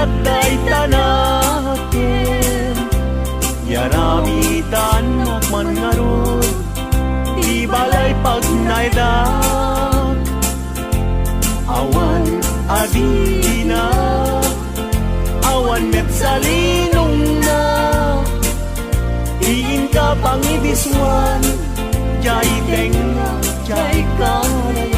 gayat day tanaken, yaramitan man ngarod, di balay pag naidak. Awan adina, awan met salinong na, diin ka pangibiswan, jay tenga, jay kalayan.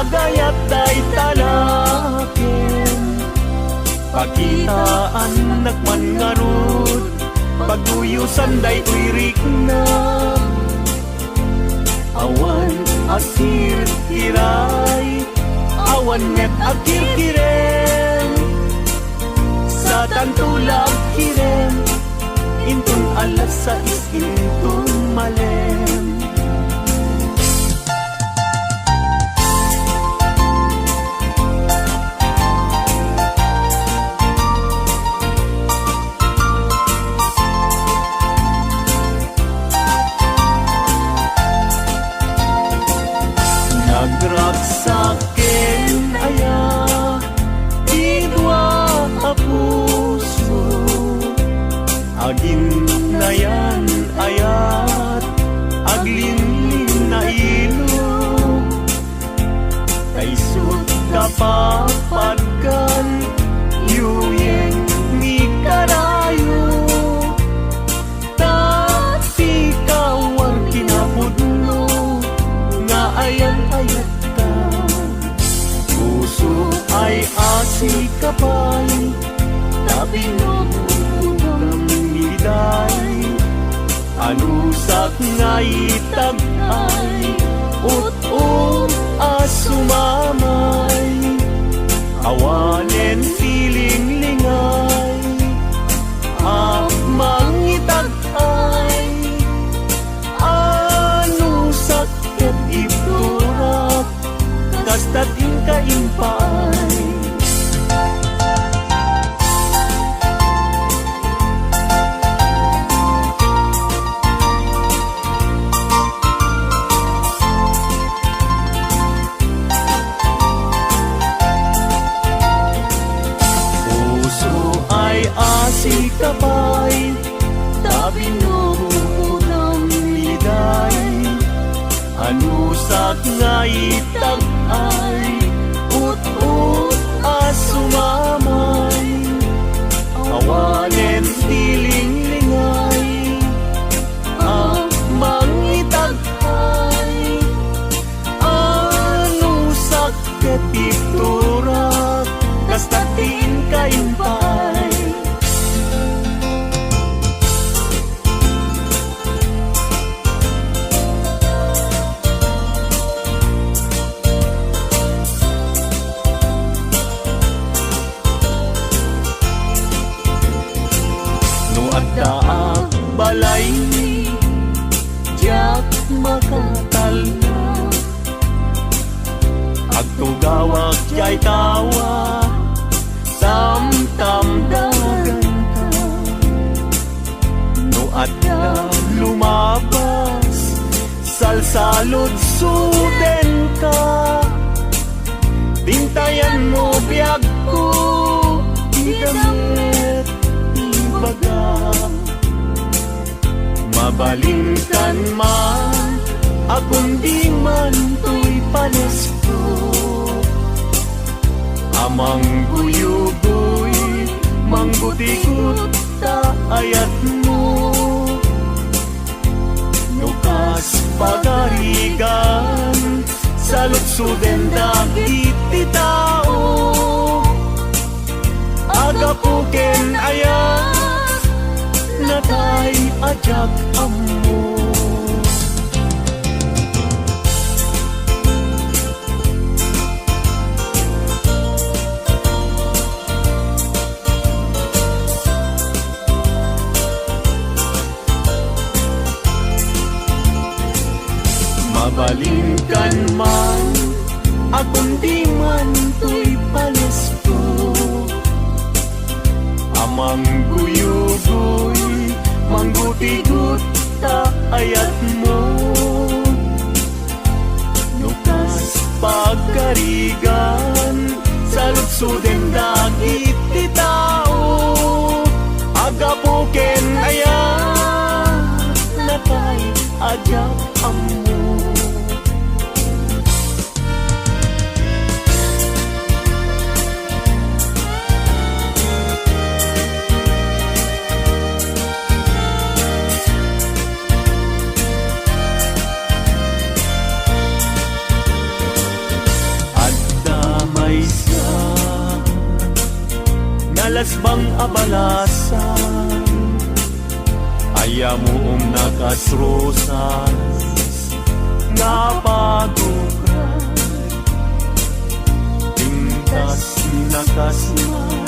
Gayat day tanaken, pagitaan nagman ngarod, paguyusan day uirik na. Awan asir kiray, awan net akir kirem, sa tantulag kirem, intun alas sa intun malem. Nagragsaken aya, idwa a puso, agin na yan ayat, aglinlin na ilo, kaisut kapapadkan, yuyeng ni karayo, tati kawar kinapudno, nga ayan ayat ka. Puso ay asi kapay, tabinong miliday, anusak nga itag ay, ut-ut asumamay, awanen piling lingay, mangitag ay, anusak ket iturak, kastat inkaimpay. Si kapay, tabinong ng liday, anusak nga itag ay, ut-ut asumamay, awanen tiling lingay, mangitag ay, anusak ket iturak, kastatin kaimpay. Daag balay ni jak makatalna, agtugawag jay tawa, tamtam dagan ka. No adda lumabas, salsalod suden ka, bintayan mo biyag ko, idamit baga, mabalingkan man, akong di man to'y panesko, amang guyugoy, manggutikot ta ayat mo, nukas pagarigan, sa lutsuden dagit ti tao, agapuken ayat, natay ajak amo. Halin kan man, akong di man to'y palesto. Amang guyugoy, mangguti-gut ta ayat mo. Nukas pagkarigan, sa lutsuden dagit ti tao. Agapuken ayat, nakay ajak amo. Nalasbang abalasan, ayamu nakasrosas, nga pagukran, tingkas nakasman,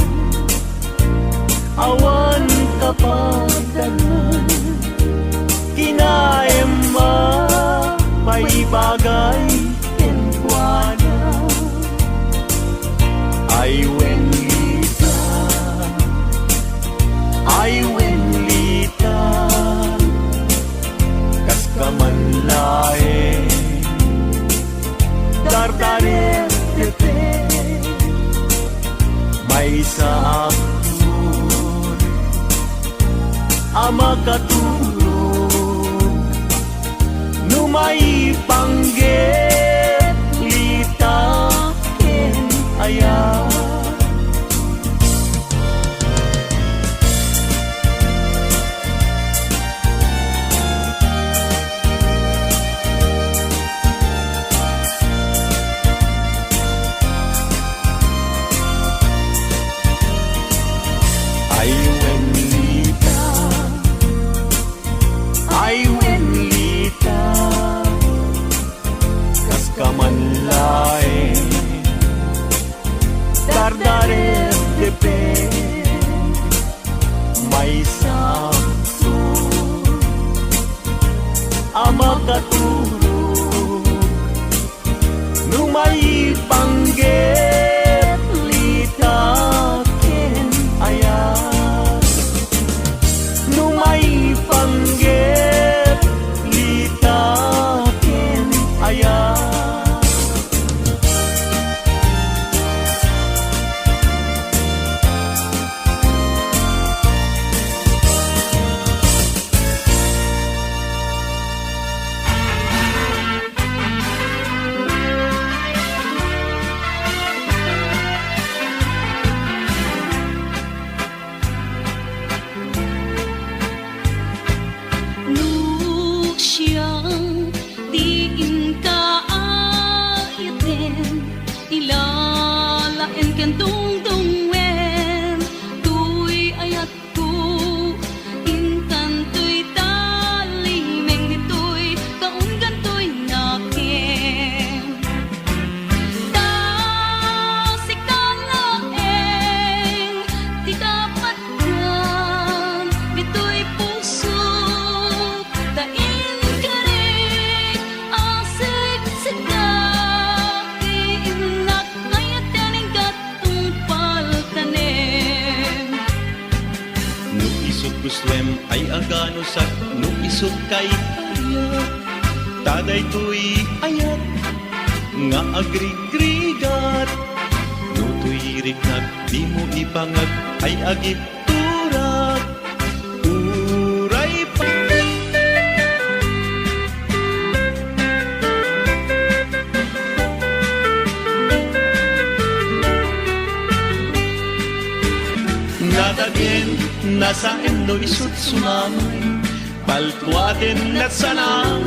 awan kapadanan, kinaema, may bagay kenkwana, ay wenlita, kas kamanlae, dardarer tepe, may sa akon, ama katulog, numay panggit, lita, ken ayat. Dardarer tepe, may samsun, ama katulog, numay panggit, lita ken ayat, numay panggit, lita ken ayat. Guswem ay agano sak no isot kay ayat, taday tuy ayat nga agrigrigat, no tuy riknat di mo ipangag ay agip turak, uray pa. Nadagin nasa endo isut sumamay, paltuaden at sana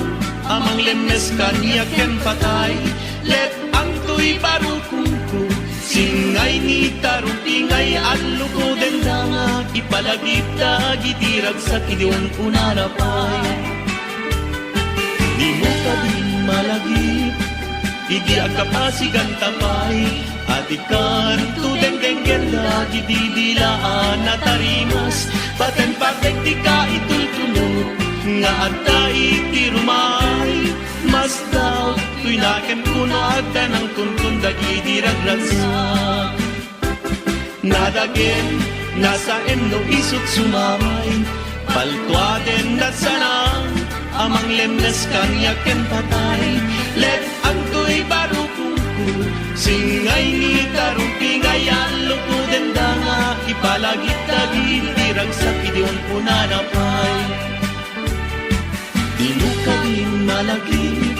amang lemnes kanya ken patay, let ang tuy barukungku singay ni tarupingay alluko den danga ipalagita gitirag sa kidiwan unarapay, di mo ka di malagip idi agkapasigan tapay, at ikanto deng-deng-gen lagi didilaan na tarimas, paten patek di ka itultulog nga at iti rumay, mas daw tuinaken kuno agda ng kunkun dagiti ragragsak. Nadagen nasa endo isut sumamay, paltuaden na sana amang lemnes kanya ken patay. Let agtoy barukungku singay ni tarumpi ngayan lukuden da nga ipalagit dagiti ragsak idion punanapay. Dinukagin malagit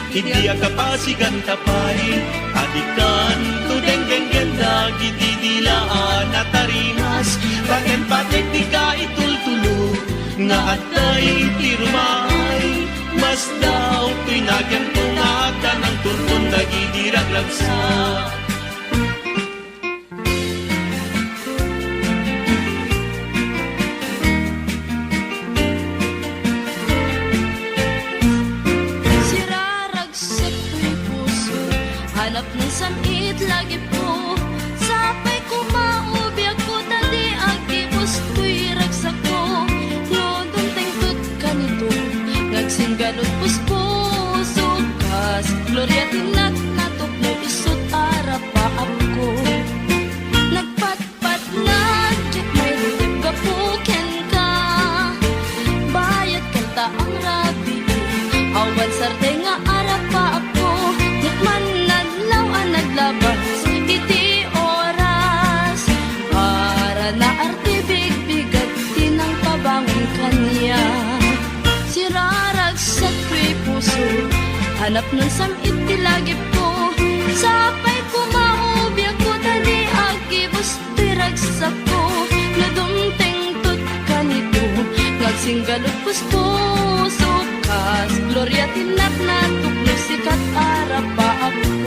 hindi akapasigan tapay, adikan tudeng-geng dagiti dilaan at tarimas, bagen patek di ka itultulo nga atay tirumay. Mas daw tuinagan tungatan ang tuntun dagiti ragragsak. Hanap ng sanit lagi po, sapay ko maubiyag ko tadi agibos ko'y ragsak ko. Lodong tengtut ka nito, nagsinggalot puspuso kas Gloria tinat natuklo isot arap pa ako. Nagpatpat na jet may rutip ka puken ka, bayat kanta ang rabi awan sarde nga arap pa ako. Nikman naglabas iti oras para na artibig bigat tinang pabangon kanya. Siraragsak ko'y puso, hanap nun samit tilagip ko, sapay ko maubiyag ko tadi agibos tiragsak ko. Nadumteng tut ka nito, ngagsinggalot puspuso kas Gloria tinat na tuklo sikat arap pa ako.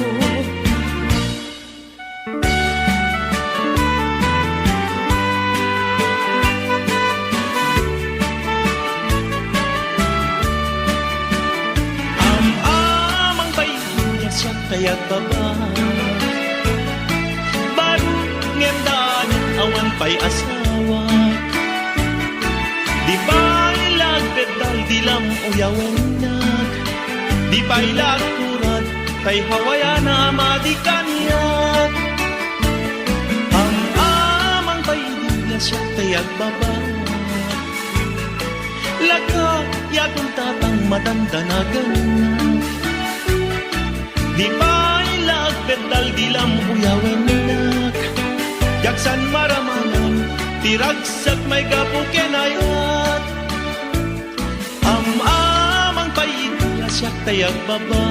Kaya't baba baru ngendan awan pa'y asawa, di ba'y lagdedal dilam uyawan nag, di ba'y lagturat kay hawayan na amadikanyak. Ang amang pa'y dilasya kaya't baba laga yakong tatang matandanagan na, di ba'y lagbedal dilam uyawen nak, yaksan maramanan tiragsak may gapuken ayat. Amang pailasyak tayag baba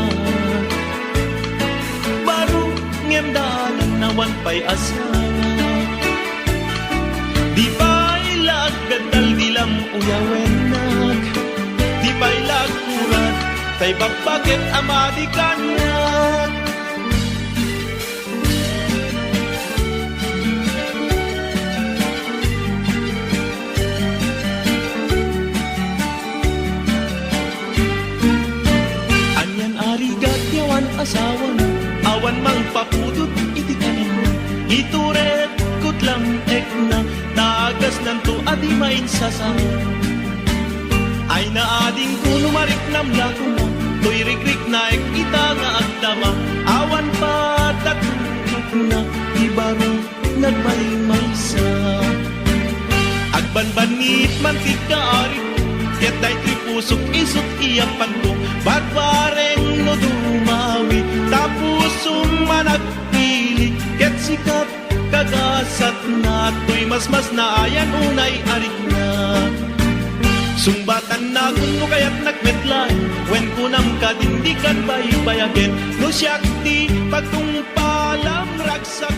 baru ngemdanan nawan pa'y asawa, di ba'y lagbedal dilam uyawen nak, di ba'y lagkurat tay babagit amadikannya. Anyan arigat yawan asawan, awan mang papudot iti kanin, ituret kutlam ekna, tagas nanto adi main sasama. Ay naading kuno marik namlako mo, to'y rigrig na kita nga agdama, awan pa tatukok na ibaro nagmaymaysa. Agbanbanit mantik ka arik, ket ay tripusok isot iyapan ko, barbareng no dumawi, tapos managpili, ket sikat kagasat na to'y mas na ayan unay arik na. Sumbatan na kuno kaya't nagmetlay, wen kunam kadindikan baybayagen, no siyak ti pagtungpalam ragsak